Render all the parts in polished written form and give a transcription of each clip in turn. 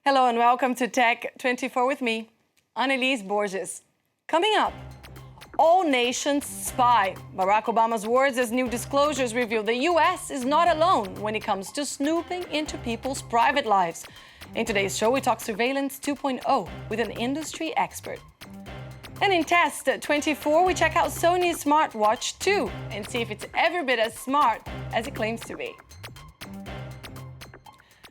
Hello and welcome to Tech 24 with me, Annelise Borges. Coming up, all nations spy. Barack Obama's words as new disclosures reveal the U.S. is not alone when it comes to snooping into people's private lives. In today's show, we talk surveillance 2.0 with an industry expert. And in Test 24, we check out Sony's smartwatch 2 and see if it's every bit as smart as it claims to be.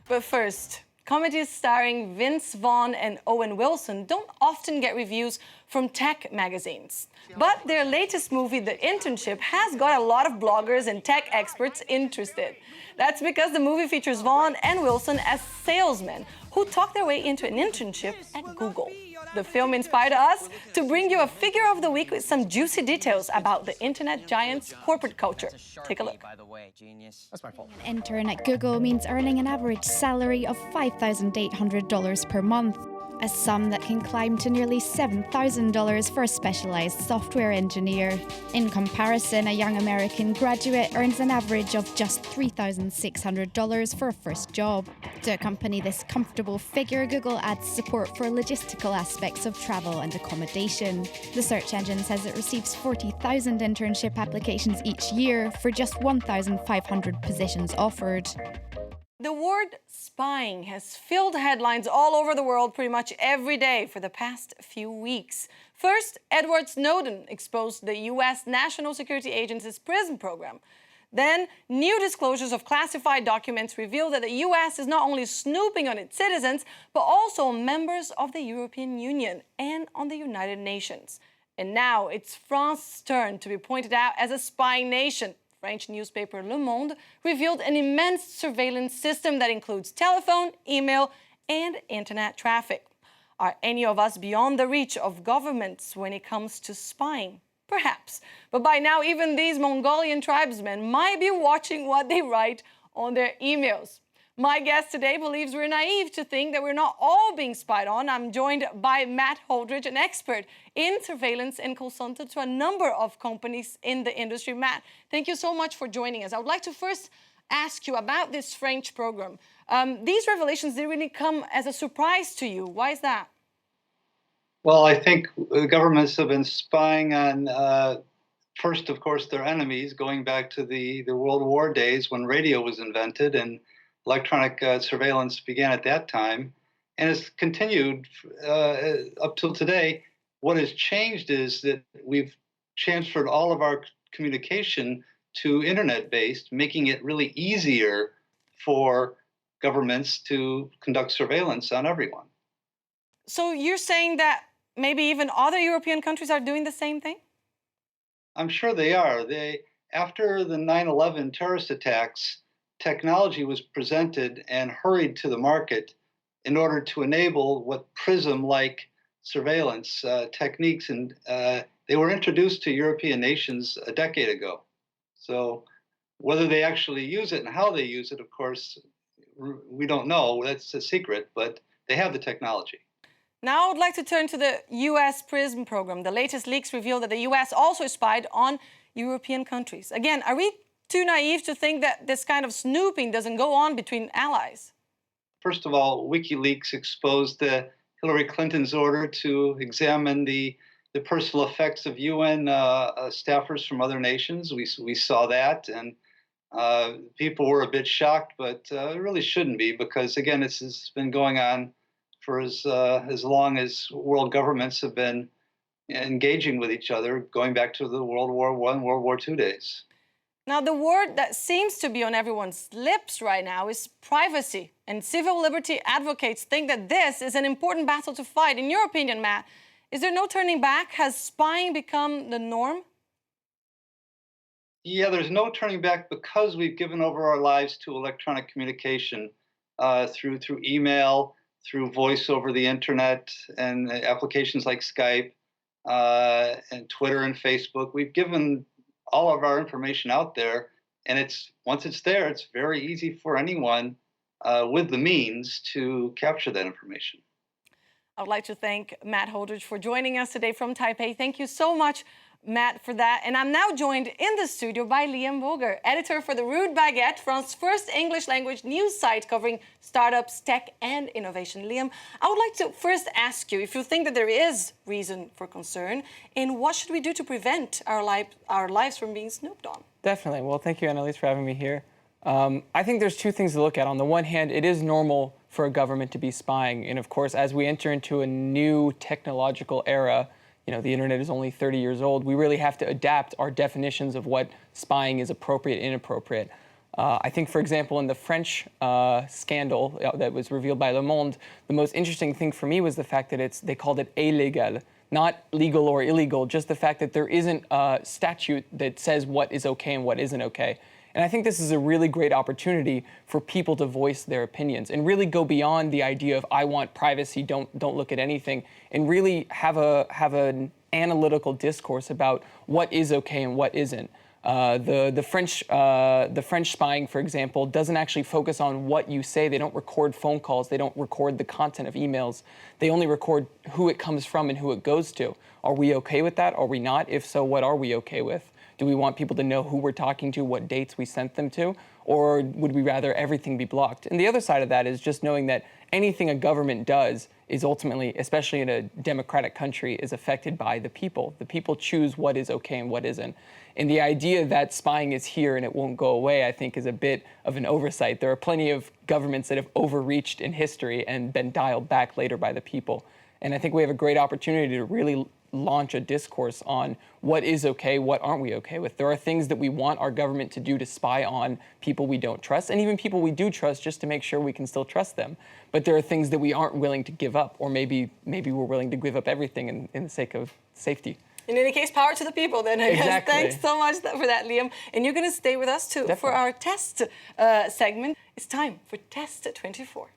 But first, comedies starring Vince Vaughn and Owen Wilson don't often get reviews from tech magazines. But their latest movie, The Internship, has got a lot of bloggers and tech experts interested. That's because the movie features Vaughn and Wilson as salesmen who talk their way into an internship at Google. The film inspired us to bring you a figure of the week with some juicy details about the internet giant's corporate culture. Take a look. That's my fault. An intern at Google means earning an average salary of $5,800 per month, a sum that can climb to nearly $7,000 for a specialized software engineer. In comparison, a young American graduate earns an average of just $3,600 for a first job. To accompany this comfortable figure, Google adds support for logistical aspects of travel and accommodation. The search engine says it receives 40,000 internship applications each year for just 1,500 positions offered. The word spying has filled headlines all over the world pretty much every day for the past few weeks. First, Edward Snowden exposed the U.S. National Security Agency's PRISM program. Then, new disclosures of classified documents reveal that the U.S. is not only snooping on its citizens, but also members of the European Union and on the United Nations. And now it's France's turn to be pointed out as a spying nation. French newspaper Le Monde revealed an immense surveillance system that includes telephone, email, and internet traffic. Are any of us beyond the reach of governments when it comes to spying? Perhaps. But by now, even these Mongolian tribesmen might be watching what they write on their emails. My guest today believes we're naive to think that we're not all being spied on. I'm joined by Matt Holdridge, an expert in surveillance and consultant to a number of companies in the industry. Matt, thank you so much for joining us. I would like to first ask you about this French program. These revelations didn't really come as a surprise to you. Why is that? Well, I think the governments have been spying on, first, of course, their enemies, going back to the World War days when radio was invented and electronic surveillance began at that time, and has continued up till today. What has changed is that we've transferred all of our communication to internet-based, making it really easier for governments to conduct surveillance on everyone. So you're saying that maybe even other European countries are doing the same thing? I'm sure they are. After the 9/11 terrorist attacks, technology was presented and hurried to the market in order to enable what PRISM-like surveillance techniques, and they were introduced to European nations a decade ago. So whether they actually use it and how they use it, of course, we don't know. That's a secret, but they have the technology. Now I would like to turn to the U.S. PRISM program. The latest leaks reveal that the U.S. also spied on European countries. Again, are we too naive to think that this kind of snooping doesn't go on between allies? First of all, WikiLeaks exposed Hillary Clinton's order to examine the personal effects of UN staffers from other nations. We saw that, and people were a bit shocked, but it really shouldn't be, because, again, this has been going on for as long as world governments have been engaging with each other, going back to the World War I, World War II days. Now, the word that seems to be on everyone's lips right now is privacy. And civil liberty advocates think that this is an important battle to fight. In your opinion, Matt, is there no turning back? Has spying become the norm? Yeah, there's no turning back because we've given over our lives to electronic communication through email, through voice over the internet, and applications like Skype and Twitter and Facebook. We've given all of our information out there, and once it's there, it's very easy for anyone with the means to capture that information. I'd like to thank Matt Holdridge for joining us today from Taipei. Thank you so much, Matt, for that. And I'm now joined in the studio by Liam Boger, editor for The Rude Baguette, France's first English language news site covering startups, tech, and innovation. Liam, I would like to first ask you if you think that there is reason for concern, and what should we do to prevent our lives from being snooped on? Definitely. Well, thank you, Annelise, for having me here. I think there's two things to look at. On the one hand, it is normal for a government to be spying. And of course, as we enter into a new technological era, you know, the internet is only 30 years old, we really have to adapt our definitions of what spying is appropriate, inappropriate. I think, for example, in the French scandal that was revealed by Le Monde, the most interesting thing for me was the fact that they called it illégal, not legal or illegal, just the fact that there isn't a statute that says what is okay and what isn't okay. And I think this is a really great opportunity for people to voice their opinions and really go beyond the idea of I want privacy, don't look at anything, and really have an analytical discourse about what is okay and what isn't. The French spying, for example, doesn't actually focus on what you say. They don't record phone calls. They don't record the content of emails. They only record who it comes from and who it goes to. Are we okay with that? Are we not? If so, what are we okay with? Do we want people to know who we're talking to, what dates we sent them to, or would we rather everything be blocked? And the other side of that is just knowing that anything a government does is ultimately, especially in a democratic country, is affected by the people. The people choose what is okay and what isn't. And the idea that spying is here and it won't go away, I think, is a bit of an oversight. There are plenty of governments that have overreached in history and been dialed back later by the people. And I think we have a great opportunity to really launch a discourse on what is okay, what aren't we okay with. There are things that we want our government to do to spy on people we don't trust, and even people we do trust, just to make sure we can still trust them. But there are things that we aren't willing to give up, or maybe we're willing to give up everything in the sake of safety. In any case, power to the people then, I guess. Exactly. Thanks so much for that, Liam. And you're going to stay with us too. Definitely. For our test segment. It's time for Test 24.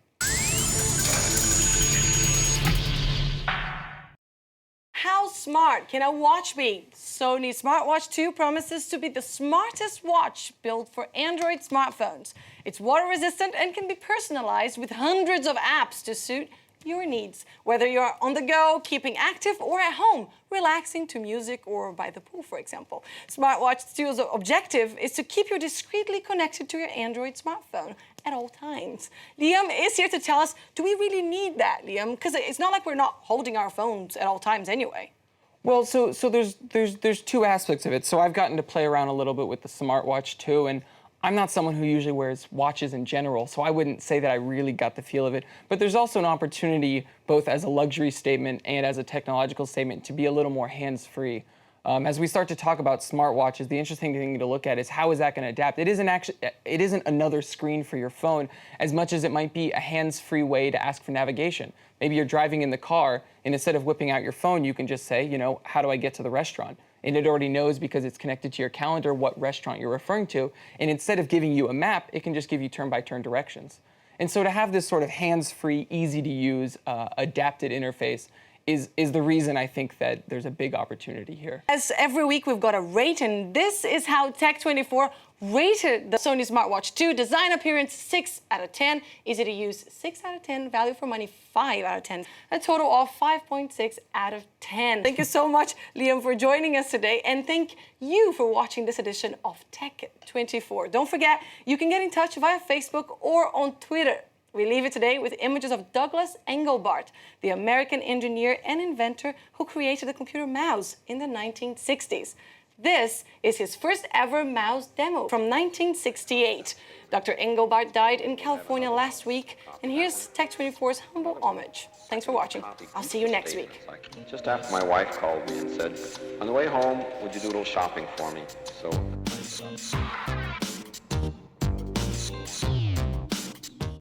How smart can a watch be? Sony Smartwatch 2 promises to be the smartest watch built for Android smartphones. It's water-resistant and can be personalized with hundreds of apps to suit your needs. Whether you're on the go, keeping active, or at home, relaxing to music or by the pool, for example. Smartwatch 2's objective is to keep you discreetly connected to your Android smartphone at all times. Liam is here to tell us, do we really need that, Liam? Because it's not like we're not holding our phones at all times anyway. Well, so there's two aspects of it. So I've gotten to play around a little bit with the smartwatch too, and I'm not someone who usually wears watches in general, so I wouldn't say that I really got the feel of it. But there's also an opportunity, both as a luxury statement and as a technological statement, to be a little more hands-free. As we start to talk about smartwatches, the interesting thing to look at is how is that going to adapt? It isn't another screen for your phone as much as it might be a hands-free way to ask for navigation. Maybe you're driving in the car, and instead of whipping out your phone, you can just say, you know, how do I get to the restaurant? And it already knows, because it's connected to your calendar, what restaurant you're referring to. And instead of giving you a map, it can just give you turn-by-turn directions. And so to have this sort of hands-free, easy-to-use, adapted interface is the reason I think that there's a big opportunity here. As every week, we've got a rate, and this is how Tech24 rated the Sony Smartwatch 2. Design appearance, 6 out of 10. Easy to use, 6 out of 10. Value for money, 5 out of 10. A total of 5.6 out of 10. Thank you so much, Liam, for joining us today. And thank you for watching this edition of Tech24. Don't forget, you can get in touch via Facebook or on Twitter. We leave it today with images of Douglas Engelbart, the American engineer and inventor who created the computer mouse in the 1960s. This is his first ever mouse demo from 1968. Dr. Engelbart died in California last week, and here's Tech24's humble homage. Thanks for watching. I'll see you next week. Just after my wife called me and said, on the way home, would you do a little shopping for me? So